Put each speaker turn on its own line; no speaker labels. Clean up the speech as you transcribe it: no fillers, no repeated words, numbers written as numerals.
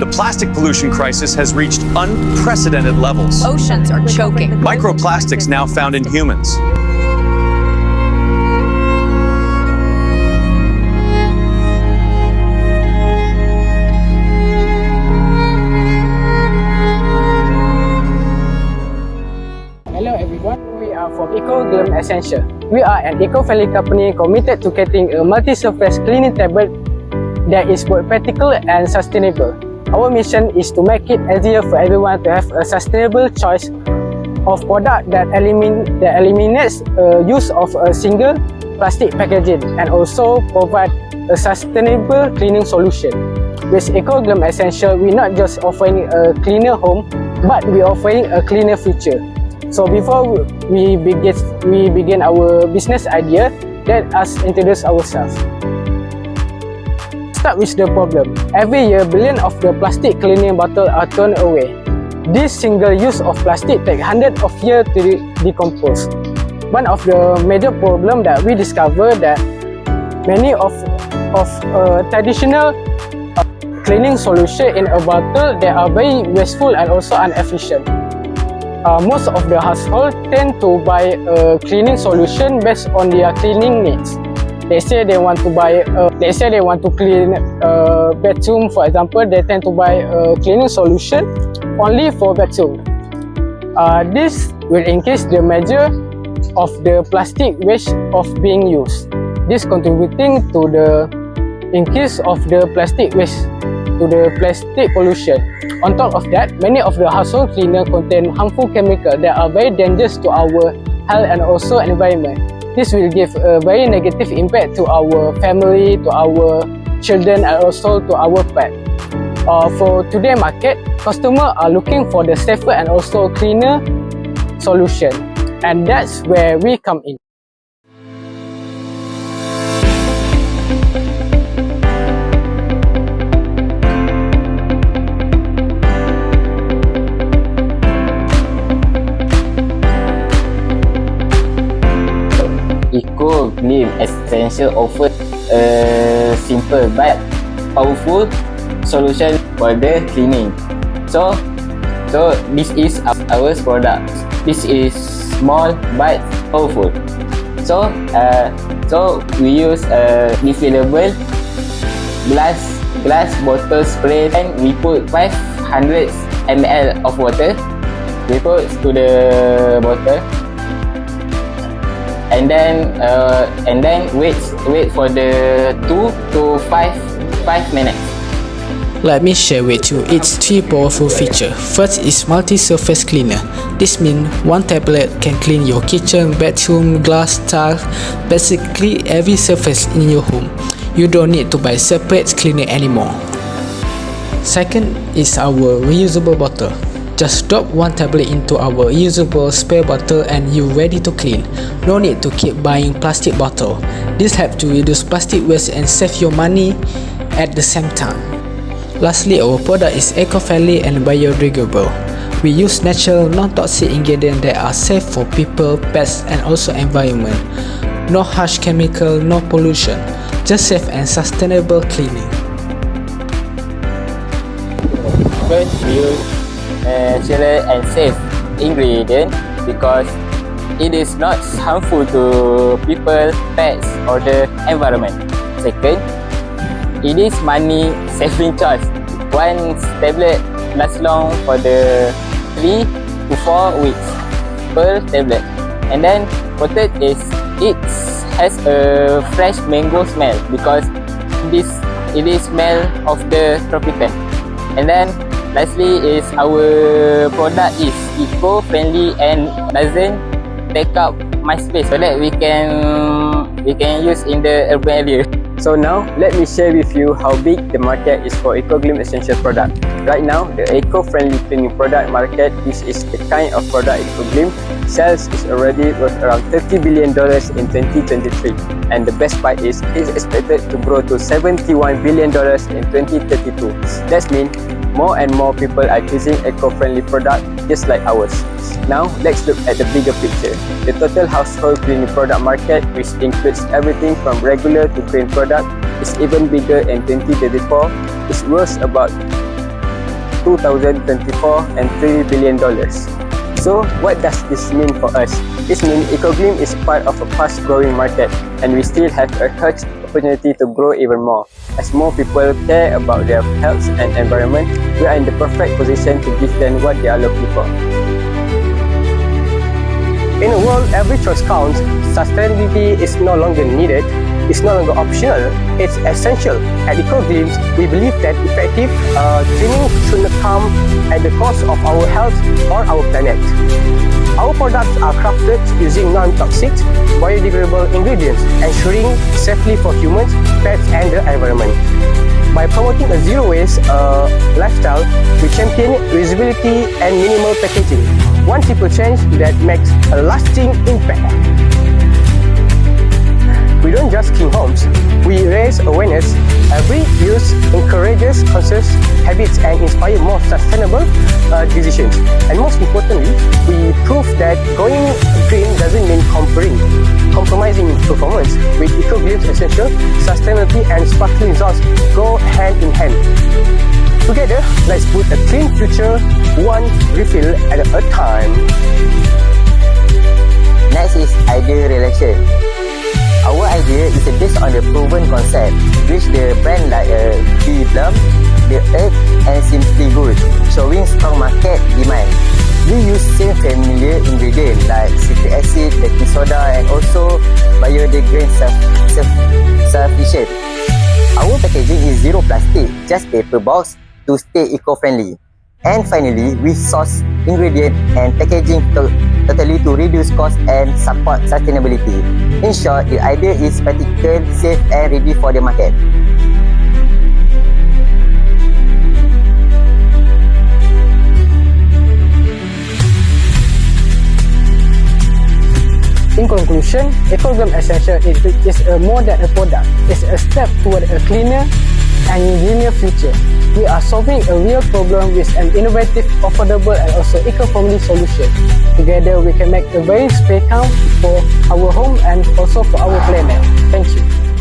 The plastic pollution crisis has reached unprecedented levels.
Oceans are choking.
Microplastics now found in humans.
Hello everyone, we are from GLEAMS Essential. We are an eco-friendly company committed to creating a multi-surface cleaning tablet that is both practical and sustainable. Our mission is to make it easier for everyone to have a sustainable choice of product that eliminates use of a single plastic packaging and also provide a sustainable cleaning solution. With GLEAMS Essential, we're not just offering a cleaner home, but we're offering a cleaner future. So before we begin our business idea, let us introduce ourselves. Start with the problem. Every year, billions of the plastic cleaning bottles are thrown away. This single use of plastic takes hundreds of years to decompose. One of the major problems that we discovered that many of traditional cleaning solutions in a bottle, they are very wasteful and also inefficient. Most of the households tend to buy a cleaning solution based on their cleaning needs. They say they want to clean a bedroom, for example. They tend to buy a cleaning solution only for bedroom. This will increase the measure of the plastic waste of being used. This contributing to the increase of the plastic waste, to the plastic pollution. On top of that, many of the household cleaners contain harmful chemicals that are very dangerous to our health and also environment. This will give a very negative impact to our family, to our children, and also to our pet. For today's market, customers are looking for the safer and also cleaner solution, and that's where we come in.
GLEAMS Essential offers a simple but powerful solution for the cleaning. So this is our product. This is small but powerful. So we use a refillable glass bottle spray, and we put 500 ml of water. We put to the bottle. And then wait for the 2 to 5 minutes.
Let me share with you its 3 powerful features. First is multi-surface cleaner. This means one tablet can clean your kitchen, bedroom, glass, tiles, basically every surface in your home. You don't need to buy separate cleaner anymore. Second is our reusable bottle. Just drop one tablet into our reusable spray bottle and you're ready to clean. No need to keep buying plastic bottle. This helps to reduce plastic waste and save your money at the same time. Lastly, our product is eco-friendly and biodegradable. We use natural, non-toxic ingredients that are safe for people, pets, and also environment. No harsh chemical, no pollution. Just safe and sustainable cleaning.
First, we use natural and safe ingredient because it is not harmful to people, pets, or the environment. Second, it is money saving choice. One tablet lasts long for the 3 to 4 weeks per tablet. And then third is it has a fresh mango smell because it is smell of the tropical. And then lastly is our product is eco-friendly and doesn't take up much space, so that we can use in the urban area.
So now, let me share with you how big the market is for GLEAMS Essential product. Right now, the eco-friendly cleaning product market, this is the kind of product GLEAMS sells is already worth around $30 billion in 2023. And the best part is, it's expected to grow to $71 billion in 2032. That means more and more people are choosing eco-friendly product just like ours. Now, let's look at the bigger picture. The total household cleaning product market, which includes everything from regular to clean product, is even bigger in 2034. It's worth about
2024 and $3 billion. So what does this mean for us? This means GLEAMS is part of a fast-growing market, and we still have a huge opportunity to grow even more. As more people care about their health and environment, we are in the perfect position to give them what they are looking for. In a world every choice counts, sustainability is no longer needed, it's no longer optional, it's essential. At GLEAMS, we believe that effective cleaning should not come at the cost of our health or our planet. Our products are crafted using non-toxic, biodegradable ingredients, ensuring safely for humans, pets and the environment. By promoting a zero-waste lifestyle, we champion reusability and minimal packaging. One simple change that makes a lasting impact. We don't just clean homes, we raise awareness. Every use encourages conscious habits and inspire more sustainable decisions. And most importantly, we prove that going green doesn't mean compromising performance. With GLEAMS Essential, sustainability and sparkling results go hand in hand. Together, let's put a clean future, one refill at a time.
Next is idea realization. Our idea is based on the proven concept, which the brand like Be Plum, The Earth and Simply Good, showing strong market demand. We use same familiar ingredients like citric acid, baking soda and also biodegradable sufficient. Our packaging is zero plastic, just paper box to stay eco-friendly. And finally, we source ingredients and packaging totally to reduce cost and support sustainability. In short, the idea is practical, safe and ready for the market.
In conclusion, GLEAMS Essential is more than a product. It's a step toward a cleaner and greener future. We are solving a real problem with an innovative, affordable and also eco-friendly solution. Together, we can make a very space count for our home and also for our planet. Thank you.